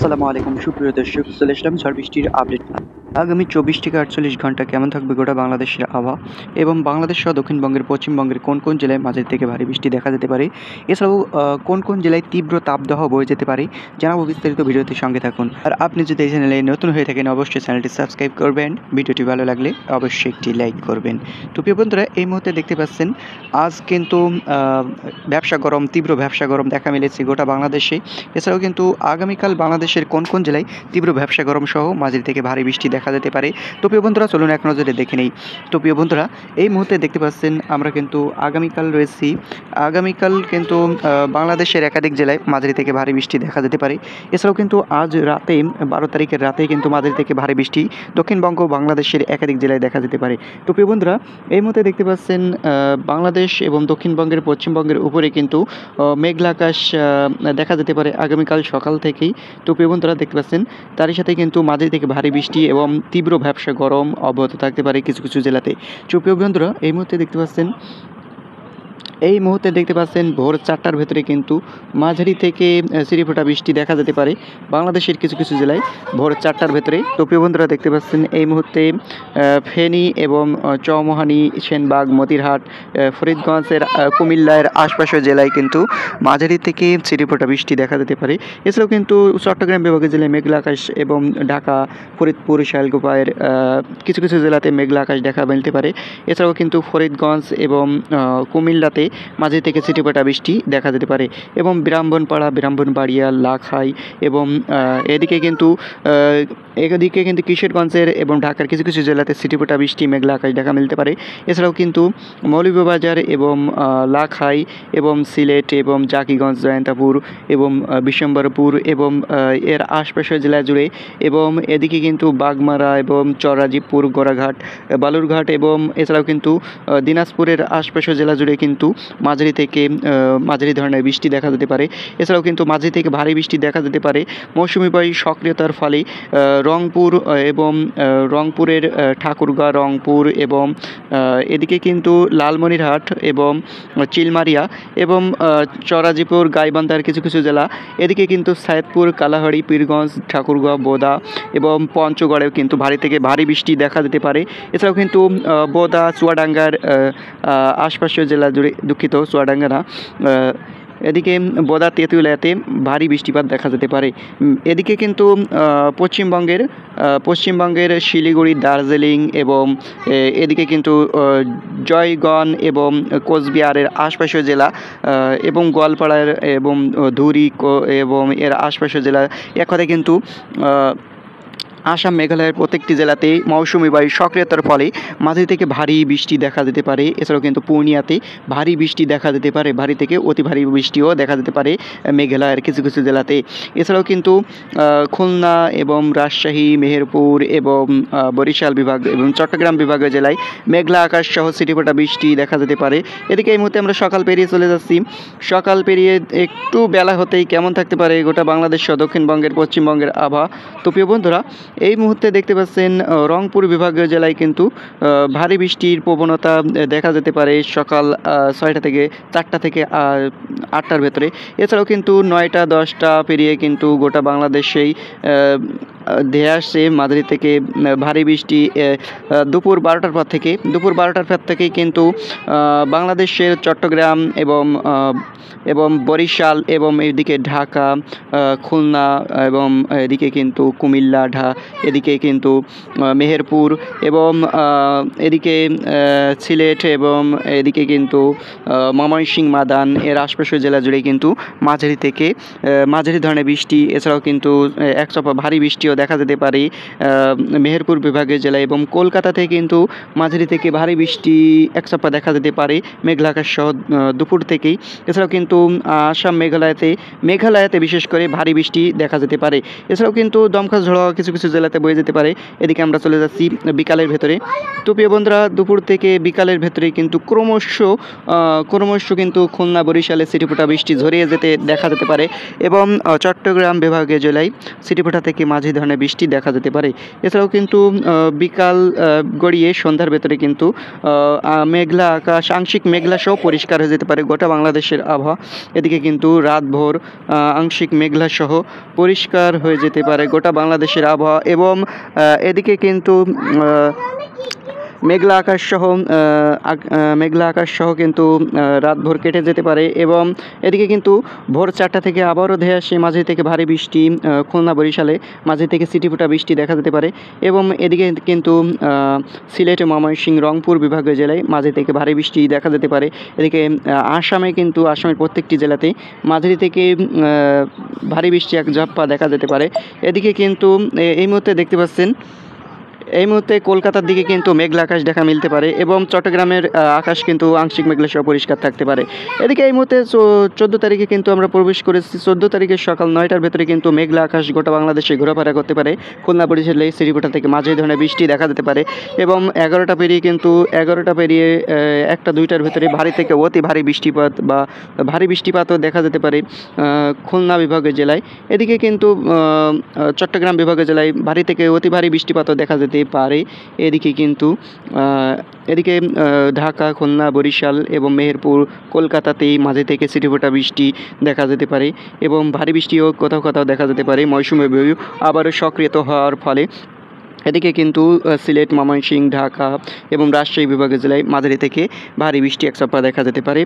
আসসালামু আলাইকুম সুপ্রিয় দর্শক, চলে আসলাম ঝড় বৃষ্টির আপডেট। আগামী 24 থেকে 48 ঘন্টা কেমন থাকবে গোটা বাংলাদেশের আবহাওয়া এবং বাংলাদেশ সহ দক্ষিণবঙ্গের পশ্চিমবঙ্গের কোন কোন জেলায় মাঝারি থেকে ভারী বৃষ্টি দেখা যেতে পারে, এছাড়াও কোন কোন জেলায় তীব্র তাপদাহ বয়ে যেতে পারে, জানাবো বিস্তারিত। ভিডিওতে সঙ্গে থাকুন। আর আপনি যদি এই চ্যানেলে নতুন হয়ে থাকেন অবশ্যই চ্যানেলটি সাবস্ক্রাইব করবেন, ভিডিওটি ভালো লাগলে অবশ্যই একটি লাইক করবেন। তো প্রিয় বন্ধুরা, এই মুহূর্তে দেখতে পাচ্ছেন আজ কিন্তু ব্যবসা গরম, তীব্র ব্যবসা গরম দেখা মিলেছে গোটা বাংলাদেশে। এছাড়াও কিন্তু আগামীকাল বাংলাদেশের কোন কোন জেলায় তীব্র ব্যবসা গরম সহ মাঝারি থেকে ভারী বৃষ্টি দেখা যেতে পারে। তো প্রিয় বন্ধুরা, চলুন এক নজরে দেখে নেই। তো প্রিয় বন্ধুরা, এই মুহূর্তে দেখতে পাচ্ছেন আমরা কিন্তু আগামীকাল রয়েছি। আগামীকাল কিন্তু বাংলাদেশের একাধিক জেলায় মাঝারি থেকে ভারী বৃষ্টি দেখা যেতে পারে। এছাড়াও কিন্তু আজ রাতে 12 তারিখের রাতে কিন্তু মাঝারি থেকে ভারী বৃষ্টি দক্ষিণবঙ্গ বাংলাদেশের একাধিক জেলায় দেখা যেতে পারে। তো প্রিয় বন্ধুরা, এই মুহূর্তে দেখতে পাচ্ছেন বাংলাদেশ এবং দক্ষিণবঙ্গের পশ্চিমবঙ্গের উপরে কিন্তু মেঘলা আকাশ দেখা যেতে পারে আগামীকাল সকাল থেকেই। তো প্রিয় বন্ধুরা, দেখতে পাচ্ছেন তারই সাথে কিন্তু মাঝারি থেকে ভারী বৃষ্টি এবং তীব্র ব্যবসা গরম অব্যাহত থাকতে পারে কিছু কিছু জেলাতে। তো প্রিয় বন্ধুরা, এই মুহূর্তে দেখতে পাচ্ছেন ভোর 4টার ভেতরে কিন্তু মাঝারি থেকে ছিটেফোঁটা বৃষ্টি দেখা যেতে পারে বাংলাদেশের কিছু কিছু জেলায় ভোর 4টার ভেতরে। তো প্রিয় বন্ধুরা, দেখতে পাচ্ছেন এই মুহূর্তে ফেনী এবং চৌমোহানি, সেনবাগ, মতিরহাট, ফরিদগঞ্জের কুমিল্লার আশপাশের জেলায় কিন্তু মাঝারি থেকে ছিটেফোঁটা বৃষ্টি দেখা যেতে পারে। এছাড়াও কিন্তু চট্টগ্রাম বিভাগের জেলায় মেঘলা আকাশ এবং ঢাকা, ফরিদপুর, শালগোপায়ের কিছু কিছু জেলাতে মেঘলা আকাশ দেখা মিলতে পারে। এছাড়াও কিন্তু ফরিদগঞ্জ এবং কুমিল্লাতে মাঝারি থেকে ছিটেফোঁটা বৃষ্টি দেখা যেতে পারে এবং ব্রাহ্মণবাড়িয়া, লাখাই এবং এদিকে কিন্তু কিশোরগঞ্জের এবং ঢাকার কিছু কিছু জেলাতে ছিটেফোঁটা বৃষ্টি মেঘলা আকাশ দেখা মিলতে পারে। এছাড়াও কিন্তু মৌলভীবাজার এবং লাখাই এবং সিলেট এবং জাকিগঞ্জ, জয়ন্তাপুর এবং বিশ্বম্বরপুর এবং এর আশপাশের জেলা জুড়ে এবং এদিকে কিন্তু বাগমারা এবং চরাজিপুর, গোড়াঘাট, বালুরঘাট এবং এছাড়াও কিন্তু দিনাজপুরের আশপাশের জেলা জুড়ে কিন্তু মাঝারি ধরনের বৃষ্টি দেখা যেতে পারে। এছাড়াও কিন্তু মাঝারি থেকে ভারী বৃষ্টি দেখা যেতে পারে মৌসুমি বায়ু সক্রিয়তার ফলে রংপুর এবং রংপুরের ঠাকুরগাঁ, রংপুর এবং এদিকে কিন্তু লালমনিরহাট এবং চিলমারিয়া এবং চরাজিপুর, গাইবান্ধার কিছু কিছু জেলা, এদিকে কিন্তু সাইদপুর, কালাহাড়ি, পীরগঞ্জ, ঠাকুরগাঁও, বোদা এবং পঞ্চগড়েও কিন্তু ভারী থেকে ভারী বৃষ্টি দেখা যেতে পারে। এছাড়াও কিন্তু বোদা, চুয়াডাঙ্গার আশপাশের জেলা জুড়ে, চুয়াডাঙ্গা না, এদিকে বোদা, তেঁতুলিয়াতে ভারী বৃষ্টিপাত দেখা যেতে পারে। এদিকে কিন্তু পশ্চিমবঙ্গের শিলিগুড়ি, দার্জিলিং এবং এদিকে কিন্তু জয়গঞ্জ এবং কোচবিহারের আশপাশের জেলা এবং গোয়ালপাড়ার এবং ধুরি এবং এর আশপাশের জেলা, এক কথায় কিন্তু আসাম, মেঘালয়ের প্রত্যেকটি জেলাতেই মৌসুমি বায়ুর সক্রিয়তার ফলে মাঝারি থেকে ভারী বৃষ্টি দেখা যেতে পারে। এছাড়াও কিন্তু পূর্ণিয়াতে ভারী বৃষ্টি দেখা যেতে পারে, ভারী থেকে অতি ভারী বৃষ্টিও দেখা যেতে পারে মেঘালয়ের কিছু কিছু জেলাতে। এছাড়াও কিন্তু খুলনা এবং রাজশাহী, মেহেরপুর এবং বরিশাল বিভাগ এবং চট্টগ্রাম বিভাগের জেলায় মেঘলা আকাশ সহ ছিটেফোঁটা বৃষ্টি দেখা যেতে পারে। এদিকে এই মুহূর্তে আমরা সকাল পেরিয়ে চলে যাচ্ছি। সকাল পেরিয়ে একটু বেলা হতেই কেমন থাকতে পারে গোটা বাংলাদেশ সহ দক্ষিণবঙ্গের পশ্চিমবঙ্গের আবহাওয়া। তো প্রিয় বন্ধুরা, এই মুহূর্তে দেখতে পাচ্ছেন রংপুর বিভাগীয় জেলায় কিন্তু ভারী বৃষ্টির প্রবণতা দেখা যেতে পারে সকাল 6টা থেকে 4টা থেকে 8টার ভেতরে। এছাড়াও কিন্তু 9টা 10টা পেরিয়ে কিন্তু গোটা বাংলাদেশেই ধেয়ে আসছে মাঝারি থেকে ভারী বৃষ্টি দুপুর 12টার পর থেকেই কিন্তু বাংলাদেশের চট্টগ্রাম এবং বরিশাল এবং এদিকে ঢাকা, খুলনা এবং এদিকে কিন্তু কুমিল্লা, এদিকে কিন্তু মেহেরপুর এবং এদিকে সিলেট এবং এদিকে কিন্তু ময়মনসিংহ, মাদান এর আশপাশের জেলা জুড়ে কিন্তু মাঝারি ধরনের বৃষ্টি, এছাড়াও কিন্তু একচপা ভারী বৃষ্টিও দেখা যেতে পারে মেহেরপুর বিভাগের জেলায় এবং কলকাতাতে কিন্তু মাঝারি থেকে ভারী বৃষ্টি একচপা দেখা যেতে পারে মেঘলা আকাশ সহ দুপুর থেকেই। এছাড়াও কিন্তু আসাম, মেঘালয়তে বিশেষ করে ভারী বৃষ্টি দেখা যেতে পারে। এছাড়াও কিন্তু দমকা ঝড় কিছু কিছু জেলাতে বয়ে যেতে পারে। এদিকে আমরা চলে যাচ্ছি বিকালের ভেতরে। তো প্রিয় বন্ধুরা, দুপুর থেকে বিকালের ভেতরে কিন্তু ক্রমশ কিন্তু খুলনা, বরিশালে ছিটেফোঁটা বৃষ্টি ঝরিয়ে যেতে দেখা যেতে পারে এবং চট্টগ্রাম বিভাগীয় জেলায় ছিটেফোঁটা থেকে মাঝারি ধরনের বৃষ্টি দেখা যেতে পারে। এছাড়াও কিন্তু বিকাল গড়িয়ে সন্ধ্যার ভেতরে কিন্তু মেঘলা আকাশ, আংশিক মেঘলা সহ পরিষ্কার হয়ে যেতে পারে গোটা বাংলাদেশের আবহাওয়া। এদিকে কিন্তু রাতভর আংশিক মেঘলা সহ পরিষ্কার হয়ে যেতে পারে গোটা বাংলাদেশের আবহাওয়া। এবং এদিকে কিন্তু মেঘলা আকাশ সহ কিন্তু রাতভর কেটে যেতে পারে। এবং এদিকে কিন্তু ভোর 4টা থেকে আবারও ধেয়ে আসে মাঝে থেকে ভারী বৃষ্টি, খুলনা বরিশালে মাঝে থেকে ছিটেফোঁটা বৃষ্টি দেখা যেতে পারে। এবং এদিকে কিন্তু সিলেট, ময়মনসিংহ, রংপুর বিভাগীয় জেলায় মাঝে থেকে ভারী বৃষ্টি দেখা যেতে পারে। এদিকে আসামের প্রত্যেকটি জেলাতে মাঝারি থেকে ভারী বৃষ্টি এক ঝাপ্পা দেখা যেতে পারে। এদিকে কিন্তু এই মুহূর্তে দেখতে পাচ্ছেন, এই মুহূর্তে কলকাতার দিকে কিন্তু মেঘলা আকাশ দেখা মিলতে পারে এবং চট্টগ্রামের আকাশ কিন্তু আংশিক মেঘলা সহ পরিষ্কার থাকতে পারে। এদিকে এই মুহূর্তে 14 তারিখে কিন্তু আমরা প্রবেশ করেছি। 14 তারিখে সকাল 9টার ভেতরে কিন্তু মেঘলা আকাশ গোটা বাংলাদেশে ঘোরাফেরা করতে পারে। খুলনা বরিশালে ছিটেফোঁটা থেকে মাঝারি ধরনের বৃষ্টি দেখা যেতে পারে। এবং 11টা পেরিয়ে 1টা 2টার ভেতরে ভারী থেকে অতি ভারী বৃষ্টিপাত বা ভারী বৃষ্টিপাতও দেখা যেতে পারে খুলনা বিভাগীয় জেলায়। এদিকে কিন্তু চট্টগ্রাম বিভাগীয় জেলায় ভারী থেকে অতি ভারী বৃষ্টিপাতও দেখা যেতে পারে। এদিকে কিন্তু ঢাকা, খুলনা, বরিশাল এবং মেহেরপুর, কলকাতাতেই মাঝে থেকে ছিটেফোঁটা বৃষ্টি দেখা যেতে পারে এবং ভারী বৃষ্টিও কোথাও কোথাও দেখা যেতে পারে মৌসুমী বায়ু আবারও সক্রিয় হওয়ার ফলে। এদিকে কিন্তু সিলেট, ময়মনসিংহ, ঢাকা এবং রাজশাহী বিভাগীয় জেলায় মাঝারি থেকে ভারী বৃষ্টি এক সপ্তাহ দেখা যেতে পারে